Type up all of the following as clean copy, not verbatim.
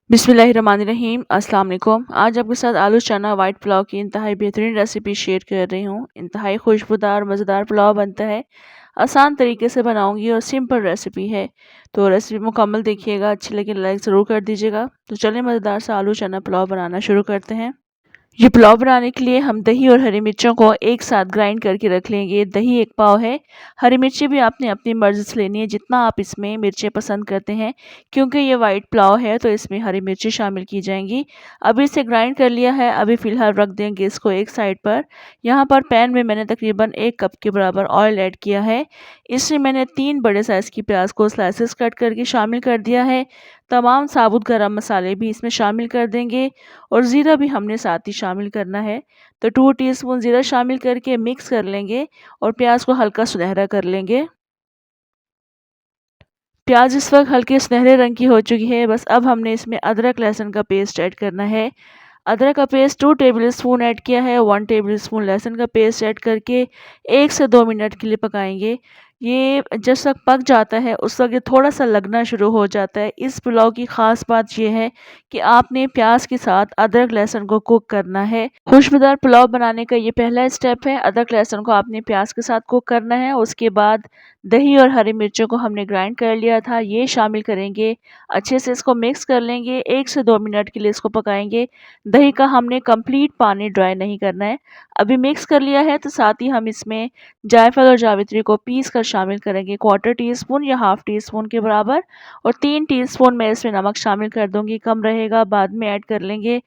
बिस्मिल्लाहिर्रहमानिर्रहीम अस्सलाम वालेकुम। आज आपके साथ आलू चना वाइट पुलाव की इंतहाई बेहतरीन रेसिपी शेयर कर रही हूँ। इंतहाई खुशबूदार मज़ेदार पुलाव बनता है। आसान तरीके से बनाऊंगी और सिंपल रेसिपी है। तो रेसिपी मुकम्मल देखिएगा, अच्छी लगे लाइक ज़रूर कर दीजिएगा। तो चलिए मज़ेदार सा आलू चना पुलाव बनाना शुरू करते हैं। ये पुलाव बनाने के लिए हम दही और हरी मिर्चों को एक साथ ग्राइंड करके रख लेंगे। दही 1 पाव है। हरी मिर्ची भी आपने अपनी मर्ज़ी से लेनी है, जितना आप इसमें मिर्चें पसंद करते हैं। क्योंकि ये वाइट पुलाव है तो इसमें हरी मिर्ची शामिल की जाएंगी। अभी इसे ग्राइंड कर लिया है। अभी फ़िलहाल रख देंगे इसको एक साइड पर। यहाँ पर पैन में मैंने तकरीबन 1 कप के बराबर ऑयल ऐड किया है। इसमें मैंने 3 बड़े साइज़ की प्याज को स्लाइसेस कट करके शामिल कर दिया है। तमाम साबुत गरम मसाले भी इसमें शामिल कर देंगे और ज़ीरा भी हमने साथ ही शामिल करना है। तो 2 टीस्पून ज़ीरा शामिल करके मिक्स कर लेंगे और प्याज को हल्का सुनहरा कर लेंगे। प्याज इस वक्त हल्के सुनहरे रंग की हो चुकी है। बस अब हमने इसमें अदरक लहसुन का पेस्ट ऐड करना है। अदरक का पेस्ट 2 टेबलस्पून ऐड किया है। 1 टेबलस्पून लहसुन का पेस्ट ऐड करके 1 से 2 मिनट के लिए पकाएंगे। ये जब तक पक जाता है उस वक्त ये थोड़ा सा लगना शुरू हो जाता है। इस पुलाव की ख़ास बात ये है कि आपने प्याज के साथ अदरक लहसुन को कुक करना है। खुशबूदार पुलाव बनाने का ये पहला स्टेप है। अदरक लहसुन को आपने प्याज के साथ कुक करना है। उसके बाद दही और हरी मिर्चों को हमने ग्राइंड कर लिया था, ये शामिल करेंगे। अच्छे से इसको मिक्स कर लेंगे। 1 से 2 मिनट के लिए इसको पकाएंगे। दही का हमने कंप्लीट पानी ड्राई नहीं करना है। अभी मिक्स कर लिया है तो साथ ही हम इसमें जायफल और जावित्री को पीस कर शामिल करेंगे, 1/4 टीस्पून या हाफ टी स्पून के बराबर। और 3 टीस्पून मैं इसमें नमक शामिल कर दूंगी, कम रहेगा बाद में ऐड कर लेंगे।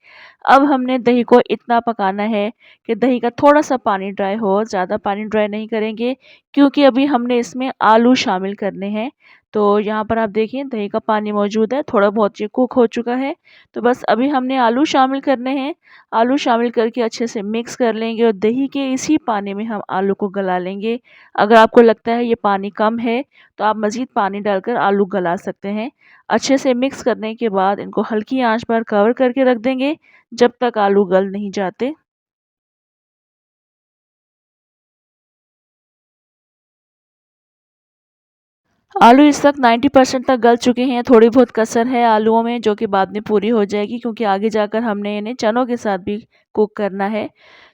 अब हमने दही को इतना पकाना है कि दही का थोड़ा सा पानी ड्राई हो, ज़्यादा पानी ड्राई नहीं करेंगे क्योंकि अभी हमने इसमें आलू शामिल करने हैं। तो यहाँ पर आप देखिए दही का पानी मौजूद है, थोड़ा बहुत ये कुक हो चुका है। तो बस अभी हमने आलू शामिल करने हैं। आलू शामिल करके अच्छे से मिक्स कर लेंगे और दही के इसी पानी में हम आलू को गला लेंगे। अगर आपको लगता है ये पानी कम है तो आप मज़ीद पानी डालकर आलू गला सकते हैं। अच्छे से मिक्स करने के बाद इनको हल्की आंच पर कवर करके रख देंगे जब तक आलू गल नहीं जाते। आलू इस वक्त 90% तक गल चुके हैं। थोड़ी बहुत कसर है आलूओं में जो कि बाद में पूरी हो जाएगी क्योंकि आगे जाकर हमने इन्हें चनों के साथ भी कुक करना है।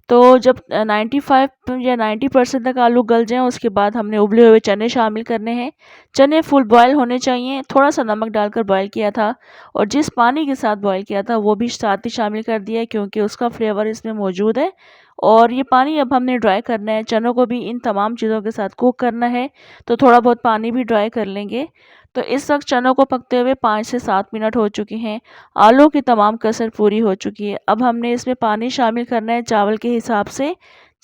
तो जब 95 या 90% तक आलू गल जाएं उसके बाद हमने उबले हुए चने शामिल करने हैं। चने फुल बॉयल होने चाहिए। थोड़ा सा नमक डालकर बॉयल किया था और जिस पानी के साथ बॉयल किया था वो भी साथ ही शामिल कर दिया है क्योंकि उसका फ्लेवर इसमें मौजूद है। और ये पानी अब हमने ड्राई करना है। चनों को भी इन तमाम चीज़ों के साथ कुक करना है तो थोड़ा बहुत पानी भी ड्राई कर लेंगे। तो इस वक्त चनों को पकते हुए 5 से 7 मिनट हो चुके हैं। आलू की तमाम कसर पूरी हो चुकी है। अब हमने इसमें पानी शामिल करना है चावल के हिसाब से।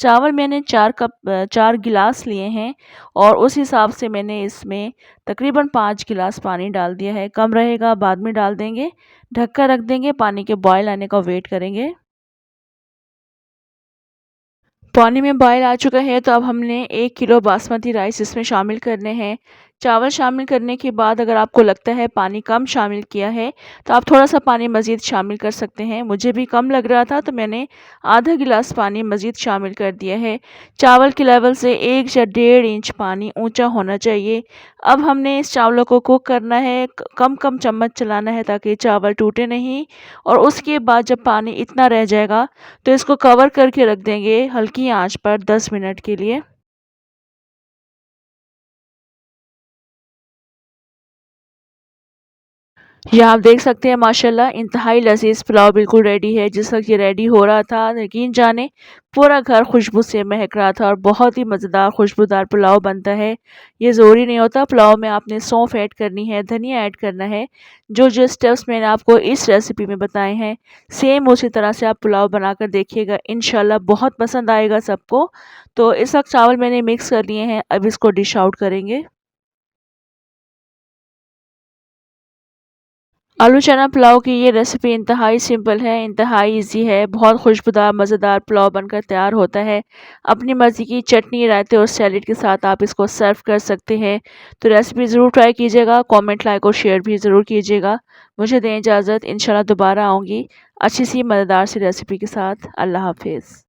चावल मैंने 4 गिलास लिए हैं और उस हिसाब से मैंने इसमें तकरीबन 5 गिलास पानी डाल दिया है। कम रहेगा बाद में डाल देंगे। ढककर रख देंगे, पानी के बॉयल आने का वेट करेंगे। पानी में बॉयल आ चुका है तो अब हमने 1 किलो बासमती राइस इसमें शामिल करने हैं। चावल शामिल करने के बाद अगर आपको लगता है पानी कम शामिल किया है तो आप थोड़ा सा पानी मज़ीद शामिल कर सकते हैं। मुझे भी कम लग रहा था तो मैंने आधा गिलास पानी मज़ीद शामिल कर दिया है। चावल के लेवल से 1 या 1.5 इंच पानी ऊंचा होना चाहिए। अब हमने इस चावलों को कुक करना है, कम कम चम्मच चलाना है ताकि चावल टूटे नहीं। और उसके बाद जब पानी इतना रह जाएगा तो इसको कवर करके रख देंगे हल्की आंच पर 10 मिनट के लिए। यहाँ आप देख सकते हैं माशाल्लाह इंतहाई लजीज पुलाव बिल्कुल रेडी है। जिस वक्त ये रेडी हो रहा था यकीन जाने पूरा घर खुशबू से महक रहा था और बहुत ही मज़ेदार खुशबूदार पुलाव बनता है। ये ज़रूरी नहीं होता, पुलाव में आपने सौंफ ऐड करनी है, धनिया ऐड करना है। जो जो स्टेप्स मैंने आपको इस रेसिपी में बताए हैं सेम उसी तरह से आप पुलाव बनाकर देखिएगा, इंशाल्लाह बहुत पसंद आएगा सबको। तो इस वक्त चावल मैंने मिक्स कर लिए हैं, अब इसको डिश आउट करेंगे। आलू चना पुलाव की ये रेसिपी इंतहाई सिंपल है, इंतहाई इजी है। बहुत खुशबूदार मज़ेदार पुलाव बनकर तैयार होता है। अपनी मर्ज़ी की चटनी, रायते और सैलेड के साथ आप इसको सर्व कर सकते हैं। तो रेसिपी ज़रूर ट्राई कीजिएगा, कमेंट, लाइक और शेयर भी ज़रूर कीजिएगा। मुझे दें इजाज़त, इंशाल्लाह दोबारा आऊँगी अच्छी सी मज़ेदार सी रेसिपी के साथ। अल्लाह हाफ़िज़।